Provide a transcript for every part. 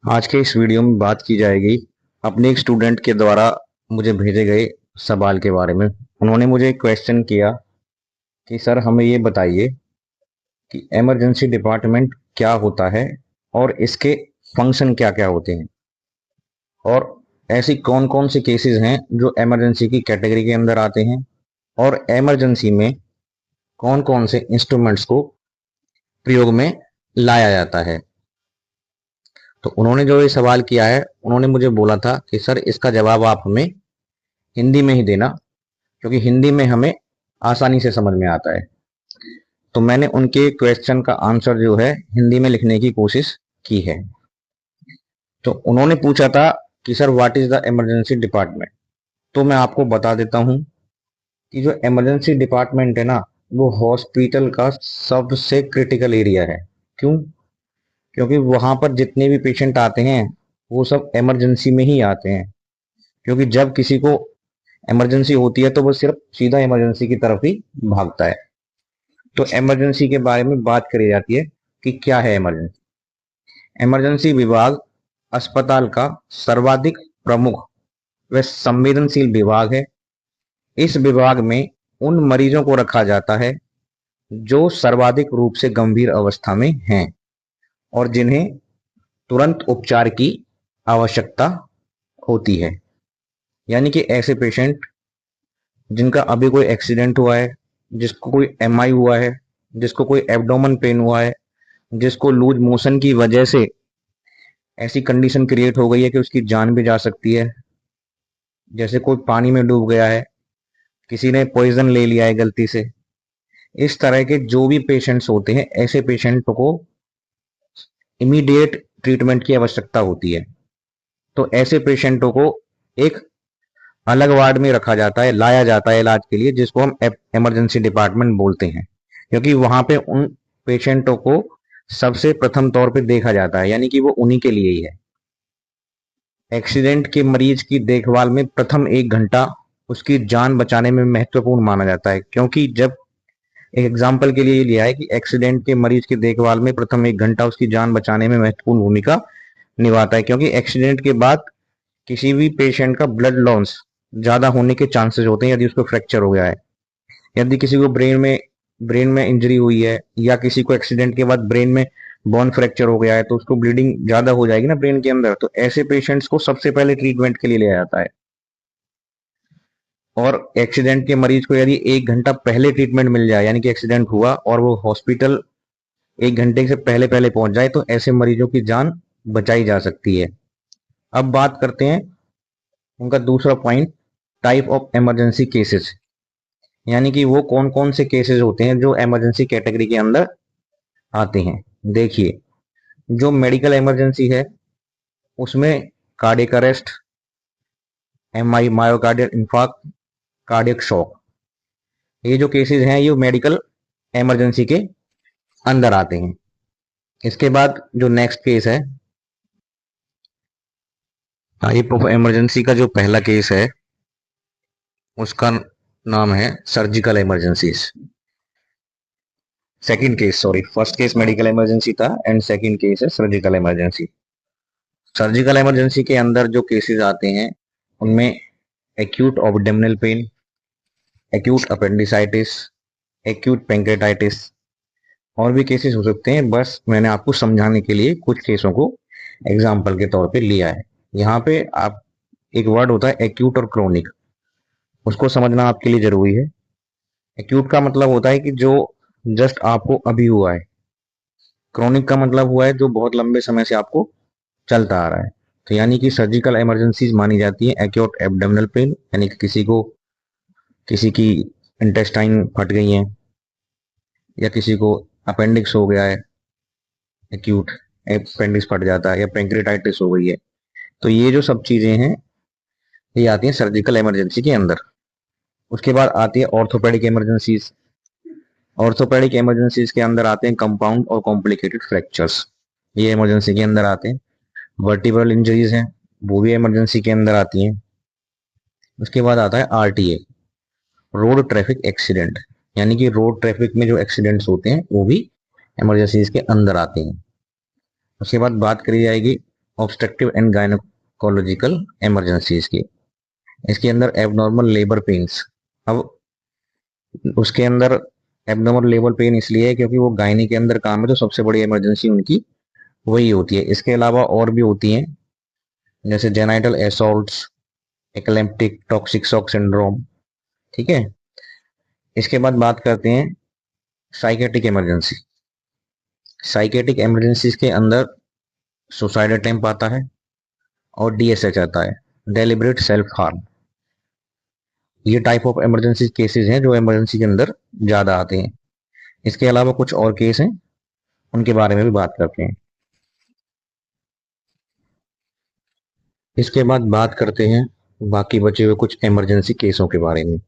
आज के इस वीडियो में बात की जाएगी अपने एक स्टूडेंट के द्वारा मुझे भेजे गए सवाल के बारे में। उन्होंने मुझे एक क्वेश्चन किया कि सर हमें ये बताइए कि इमरजेंसी डिपार्टमेंट क्या होता है और इसके फंक्शन क्या क्या होते हैं, और ऐसी कौन कौन से केसेस हैं जो इमरजेंसी की कैटेगरी के अंदर आते हैं, और इमरजेंसी में कौन कौन से इंस्ट्रूमेंट्स को प्रयोग में लाया जाता है। तो उन्होंने जो ये सवाल किया है, उन्होंने मुझे बोला था कि सर इसका जवाब आप हमें हिंदी में ही देना, क्योंकि हिंदी में हमें आसानी से समझ में आता है। तो मैंने उनके क्वेश्चन का आंसर जो है हिंदी में लिखने की कोशिश की है। तो उन्होंने पूछा था कि sir what is the emergency department. तो मैं आपको बता देता हूं कि जो इमरजेंसी डिपार्टमेंट है ना, वो हॉस्पिटल का सबसे क्रिटिकल एरिया है। क्यों? क्योंकि वहां पर जितने भी पेशेंट आते हैं वो सब इमरजेंसी में ही आते हैं। क्योंकि जब किसी को इमरजेंसी होती है तो वो सिर्फ सीधा इमरजेंसी की तरफ ही भागता है। तो इमरजेंसी के बारे में बात करी जाती है कि क्या है इमरजेंसी। इमरजेंसी विभाग अस्पताल का सर्वाधिक प्रमुख व संवेदनशील विभाग है। इस विभाग में उन मरीजों को रखा जाता है जो सर्वाधिक रूप से गंभीर अवस्था में हैं और जिन्हें तुरंत उपचार की आवश्यकता होती है। यानी कि ऐसे पेशेंट जिनका अभी कोई एक्सीडेंट हुआ है, जिसको कोई एमआई हुआ है, जिसको कोई एब्डोमेन पेन हुआ है, जिसको लूज मोशन की वजह से ऐसी कंडीशन क्रिएट हो गई है कि उसकी जान भी जा सकती है। जैसे कोई पानी में डूब गया है, किसी ने पॉइजन ले लिया है गलती से। इस तरह के जो भी पेशेंट्स होते हैं, ऐसे पेशेंट को इमीडिएट ट्रीटमेंट की आवश्यकता होती है। तो ऐसे पेशेंटों को एक अलग वार्ड में रखा जाता है, लाया जाता है इलाज के लिए, जिसको हम इमरजेंसी डिपार्टमेंट बोलते हैं। क्योंकि वहां पे उन पेशेंटों को सबसे प्रथम तौर पे देखा जाता है, यानी कि वो उन्हीं के लिए ही है। एक्सीडेंट के मरीज की देखभाल में प्रथम 1 घंटा उसकी जान बचाने में महत्वपूर्ण माना जाता है। क्योंकि जब एक एग्जाम्पल के लिए लिया है कि एक्सीडेंट के मरीज की देखभाल में प्रथम 1 घंटा उसकी जान बचाने में महत्वपूर्ण भूमिका निभाता है। क्योंकि एक्सीडेंट के बाद किसी भी पेशेंट का ब्लड लॉस ज्यादा होने के चांसेस होते हैं यदि उसको फ्रैक्चर हो गया है, यदि किसी को ब्रेन में इंजरी हुई है, या किसी को एक्सीडेंट के बाद ब्रेन में बोन फ्रैक्चर हो गया है, तो उसको ब्लीडिंग ज्यादा हो जाएगी ना ब्रेन के अंदर। तो ऐसे पेशेंट्स को सबसे पहले ट्रीटमेंट के लिए लिया जाता है। और एक्सीडेंट के मरीज को यदि 1 घंटा पहले ट्रीटमेंट मिल जाए, यानी कि एक्सीडेंट हुआ और वो हॉस्पिटल 1 घंटे से पहले पहले पहुंच जाए, तो ऐसे मरीजों की जान बचाई जा सकती है। अब बात करते हैं उनका दूसरा point, type of emergency cases. यानी कि वो कौन कौन से केसेस होते हैं जो इमरजेंसी कैटेगरी के अंदर आते हैं। देखिए, जो मेडिकल इमरजेंसी है उसमें cardiac arrest, MI myocardial infarct, cardiac shock, ये जो केसेस हैं ये मेडिकल इमरजेंसी के अंदर आते हैं। इसके बाद जो नेक्स्ट केस है, टाइप ऑफ इमरजेंसी का जो पहला केस है उसका नाम है surgical emergencies. Second case, sorry, first case medical emergency था एंड सेकंड केस है सर्जिकल इमरजेंसी। सर्जिकल इमरजेंसी के अंदर जो केसेस आते हैं उनमें acute abdominal pain, acute appendicitis, acute pancreatitis, और भी केसेस हो सकते हैं। बस मैंने आपको समझाने के लिए कुछ केसों को एग्जाम्पल के तौर पे लिया है। यहाँ पे आप एक वर्ड होता है एक्यूट और क्रोनिक, उसको समझना आपके लिए जरूरी है। एक्यूट का मतलब होता है कि जो जस्ट आपको अभी हुआ है। क्रोनिक का मतलब हुआ है जो बहुत लंबे समय से आपको चलता आ रहा है। तो यानी कि सर्जिकल इमरजेंसीज मानी जाती है एक्यूट एब्डोमिनल पेन, यानी कि किसी की इंटेस्टाइन फट गई है, या किसी को अपेंडिक्स हो गया है, एक्यूट अपेंडिक्स फट जाता है, या पेंक्रेटाइटिस हो गई है। तो ये जो सब चीजें हैं ये आती हैं सर्जिकल इमरजेंसी के अंदर। उसके बाद आती है ऑर्थोपेडिक इमरजेंसीज। ऑर्थोपेडिक इमरजेंसीज के अंदर आते हैं कंपाउंड और कॉम्प्लिकेटेड फ्रैक्चर्स, ये इमरजेंसी के अंदर आते हैं। वर्टिब्रल इंजरीज हैं, वो भी इमरजेंसी के अंदर आती हैं। उसके बाद आता है आरटीए, रोड ट्रैफिक एक्सीडेंट, यानी कि रोड ट्रैफिक में जो एक्सीडेंट्स होते हैं वो भी इमरजेंसीज के अंदर आते हैं। उसके बाद बात करी जाएगी ऑब्स्ट्रक्टिव एंड गायनोकोलॉजिकल इमरजेंसीज की। इसके अंदर एबनॉर्मल लेबर पेन्स। अब उसके अंदर एबनॉर्मल लेबर पेन इसलिए है क्योंकि वो गायनी के अंदर काम है, तो सबसे बड़ी इमरजेंसी उनकी वही होती है। इसके अलावा और भी होती हैं, जैसे जेनाइटल एसॉल्ट्स, एक्लेम्प्टिक टॉक्सिक शॉक सिंड्रोम। ठीक है। इसके बाद बात करते हैं साइकेट्रिक इमरजेंसी। साइकेट्रिक इमरजेंसीज के अंदर सुसाइड अटेम्प्ट आता है और डीएसएच आता है, डेलिबरेट सेल्फ हार्म। ये टाइप ऑफ इमरजेंसी केसेस हैं जो इमरजेंसी के अंदर ज्यादा आते हैं। इसके अलावा कुछ और केस हैं, उनके बारे में भी बात करते हैं। इसके बाद बात करते हैं बाकी बचे हुए कुछ इमरजेंसी केसों के बारे में,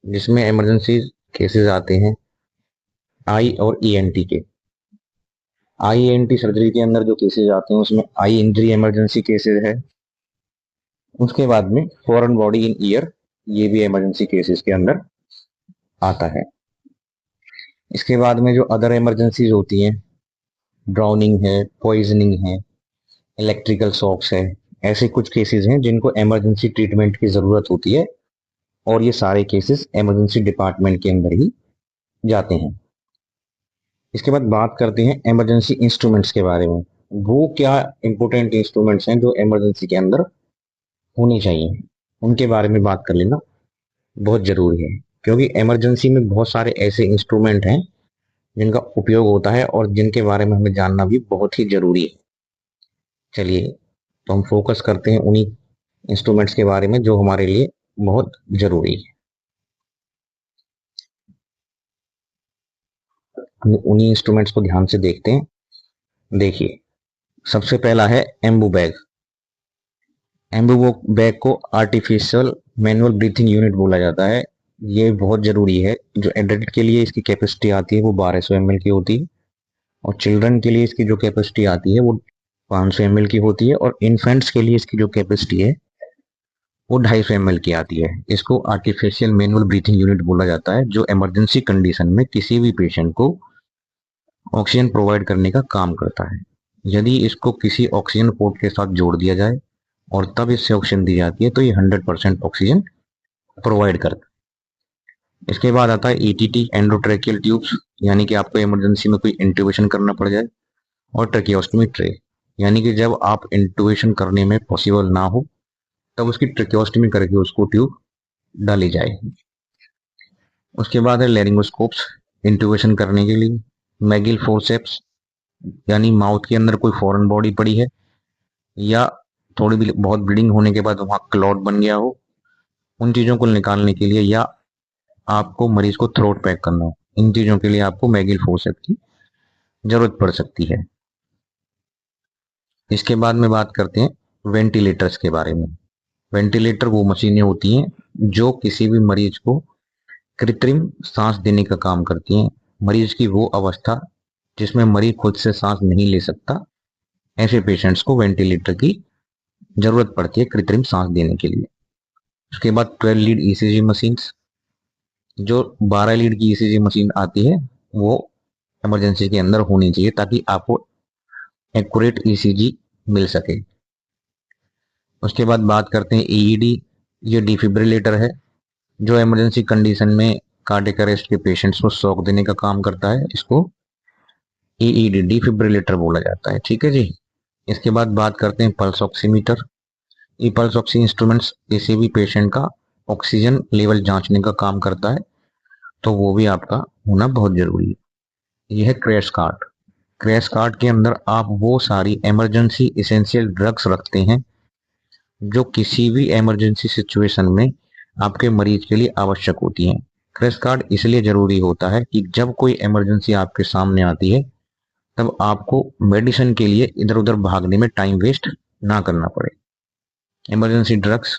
जिसमें इमरजेंसी केसेस आते हैं आई और ईएनटी के। आईएनटी सर्जरी के अंदर जो केसेस आते हैं उसमें आई इंजरी इमरजेंसी केसेस है। उसके बाद में फॉरेन बॉडी इन ईयर, ये भी इमरजेंसी केसेस के अंदर आता है। इसके बाद में जो अदर इमरजेंसीज होती हैं, ड्राउनिंग है, पॉइजनिंग है, इलेक्ट्रिकल शॉक्स है, ऐसे कुछ केसेस हैं जिनको इमरजेंसी ट्रीटमेंट की जरूरत होती है, और ये सारे केसेस इमरजेंसी डिपार्टमेंट के अंदर ही जाते हैं। इसके बाद बात करते हैं इमरजेंसी इंस्ट्रूमेंट्स के बारे में। वो क्या इंपॉर्टेंट इंस्ट्रूमेंट्स हैं जो इमरजेंसी के अंदर होने चाहिए, उनके बारे में बात कर लेना बहुत जरूरी है, क्योंकि इमरजेंसी में बहुत सारे ऐसे इंस्ट्रूमेंट हैं जिनका उपयोग होता है और जिनके बारे में हमें जानना भी बहुत ही जरूरी है। चलिए, तो हम फोकस करते हैं उन्हीं इंस्ट्रूमेंट्स के बारे में जो हमारे लिए बहुत जरूरी है। हम उन्हीं इंस्ट्रूमेंट्स को ध्यान से देखते हैं। देखिए, सबसे पहला है एम्बू बैग। एम्बू बैग को आर्टिफिशियल मैनुअल ब्रीथिंग यूनिट बोला जाता है। ये बहुत जरूरी है। जो एडल्ट के लिए इसकी कैपेसिटी आती है वो 1200 ml की होती है, और चिल्ड्रन के लिए इसकी जो कैपेसिटी आती है वो 500 ml की होती है, और इन्फेंट्स के लिए इसकी जो कैपेसिटी है वो 250 ml की आती है। इसको आर्टिफिशियल मैनुअल ब्रीथिंग यूनिट बोला जाता है, जो इमरजेंसी कंडीशन में किसी भी पेशेंट को ऑक्सीजन प्रोवाइड करने का काम करता है। यदि इसको किसी ऑक्सीजन पोर्ट के साथ जोड़ दिया जाए और तब इससे ऑक्सीजन दी जाती है तो ये 100% ऑक्सीजन प्रोवाइड करता है। इसके बाद आता है ईटीटी, एंडोट्रेकियल ट्यूब्स, यानी कि आपको इमरजेंसी में कोई इंट्यूबेशन करना पड़ जाए, और ट्रेकियोस्टमी ट्रे, यानी कि जब आप इंट्यूबेशन करने में पॉसिबल ना हो तब उसकी ट्रेकियोस्टमी करके उसको ट्यूब डाली जाए। उसके बाद है लेरिंगोस्कोप्स, इंट्यूबेशन करने के लिए। मैगिल फोर्सेप्स, यानी माउथ के अंदर कोई फॉरेन बॉडी पड़ी है या थोड़ी भी बहुत ब्लीडिंग होने के बाद वहां क्लॉट बन गया हो, उन चीजों को निकालने के लिए, या आपको मरीज को थ्रोट पैक करना हो, इन चीजों के लिए आपको मैगिल फोर्सेप्स की जरूरत पड़ सकती है। इसके बाद में बात करते हैं वेंटिलेटर्स के बारे में। वेंटिलेटर वो मशीनें होती हैं जो किसी भी मरीज को कृत्रिम सांस देने का काम करती हैं। मरीज की वो अवस्था जिसमें मरीज खुद से सांस नहीं ले सकता, ऐसे पेशेंट्स को वेंटिलेटर की जरूरत पड़ती है कृत्रिम सांस देने के लिए। उसके बाद 12 लीड ईसीजी मशीन, जो 12 लीड की ईसीजी मशीन आती है वो इमरजेंसी के अंदर होनी चाहिए ताकि आपको एक्यूरेट ईसीजी मिल सके। उसके बाद बात करते हैं ईईडी। ये डिफिब्रिलेटर है जो इमरजेंसी कंडीशन में कार्डियक अरेस्ट के पेशेंट्स को शॉक देने का काम करता है। इसको ईईडी, डिफिब्रिलेटर बोला जाता है। ठीक है जी। इसके बाद बात करते हैं पल्स ऑक्सीमीटर। ये पल्स ऑक्सी इंस्ट्रूमेंट्स किसी भी पेशेंट का ऑक्सीजन लेवल जांचने का काम करता है, तो वो भी आपका होना बहुत जरूरी है। यह है क्रैश कार्ट। क्रैश कार्ट के अंदर आप वो सारी इमरजेंसी इसेंशियल ड्रग्स रखते हैं जो किसी भी इमरजेंसी सिचुएशन में आपके मरीज के लिए आवश्यक होती हैं। क्रैश कार्ट इसलिए जरूरी होता है कि जब कोई इमरजेंसी आपके सामने आती है तब आपको मेडिसिन के लिए इधर उधर भागने में टाइम वेस्ट ना करना पड़े। इमरजेंसी ड्रग्स,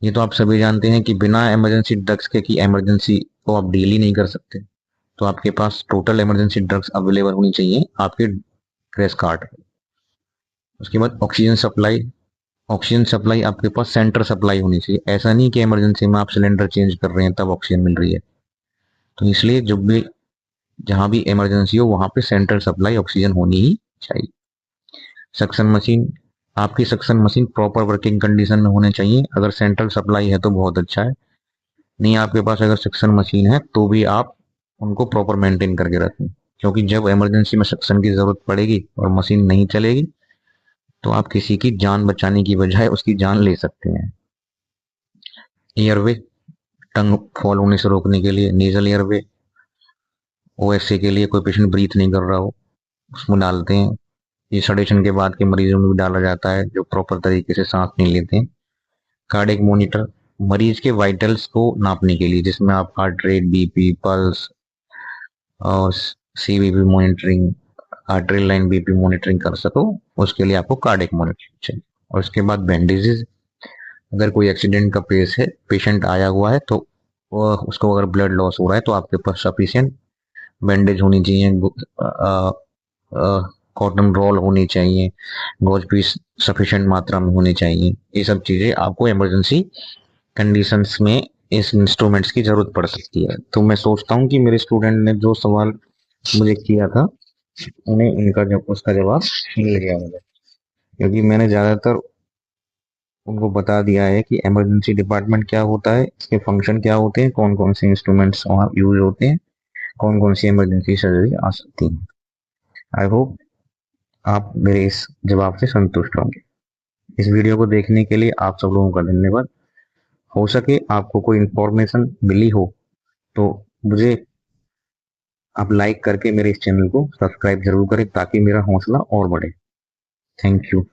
ये तो आप सभी जानते हैं कि बिना इमरजेंसी ड्रग्स के की इमरजेंसी को आप डील ही नहीं कर सकते, तो आपके पास टोटल इमरजेंसी ड्रग्स अवेलेबल होनी चाहिए आपके क्रैश कार्ट में। उसके बाद ऑक्सीजन सप्लाई। ऑक्सीजन सप्लाई आपके पास सेंटर सप्लाई होनी चाहिए। ऐसा नहीं कि इमरजेंसी में आप सिलेंडर चेंज कर रहे हैं तब ऑक्सीजन मिल रही है, तो इसलिए जब भी जहां भी इमरजेंसी हो वहां पे सेंट्रल सप्लाई ऑक्सीजन होनी ही चाहिए। सक्शन मशीन, आपकी suction machine proper working condition में होने चाहिए। अगर सेंट्रल सप्लाई है तो बहुत अच्छा है, नहीं आपके पास अगर सक्शन मशीन है तो भी आप उनको प्रॉपर मेंटेन करके रखें, क्योंकि जब इमरजेंसी में सक्शन की जरूरत पड़ेगी और मशीन नहीं चलेगी तो आप किसी की जान बचाने की बजाय उसकी जान ले सकते हैं। एयरवे, टंग फॉल होने से रोकने के लिए नेजल एयरवे, ओएसए के लिए कोई पेशेंट ब्रीथ नहीं कर रहा हो उसमें डालते हैं। ये सडेशन के बाद के मरीजों में भी डाला जाता है जो प्रॉपर तरीके से सांस नहीं लेते हैं। कार्डियक मॉनिटर, मरीज के वाइटल्स को नापने के लिए, जिसमें आप हार्ट रेट, बीपी, पल्स और CBP monitoring, artery line BP monitoring कर सको, उसके लिए आपको कार्डियक मॉनिटरिंग चाहिए। और उसके बाद बैंडेजेस, अगर कोई एक्सीडेंट का पेशेंट आया हुआ है तो उसको अगर ब्लड लॉस हो रहा है तो आपके पास सफिशियंट बैंडेज होनी चाहिए, कॉटन रोल होनी चाहिए, गॉज पीस सफिशिएंट मात्रा में होनी चाहिए। ये सब चीजें आपको इमरजेंसी कंडीशंस में इस इंस्ट्रूमेंट्स की जरूरत पड़ सकती है। तो मैं सोचता हूँ कि मेरे स्टूडेंट ने जो सवाल मुझे किया था उन्हें इनका जब उसका जवाब मिल गया मुझे, क्योंकि मैंने ज्यादातर उनको बता दिया है कि इमरजेंसी डिपार्टमेंट क्या होता है, इसके फंक्शन क्या होते हैं, कौन कौन से इंस्ट्रूमेंट्स वहाँ यूज होते हैं, कौन कौन सी इमरजेंसी सर्जरी आ सकती है। आई होप आप मेरे इस जवाब से संतुष्ट होंगे। इस वीडियो को देखने के लिए आप सब लोगों का धन्यवाद। हो सके आपको कोई इंफॉर्मेशन मिली हो तो मुझे आप लाइक करके मेरे इस चैनल को सब्सक्राइब जरूर करें ताकि मेरा हौसला और बढ़े। Thank you.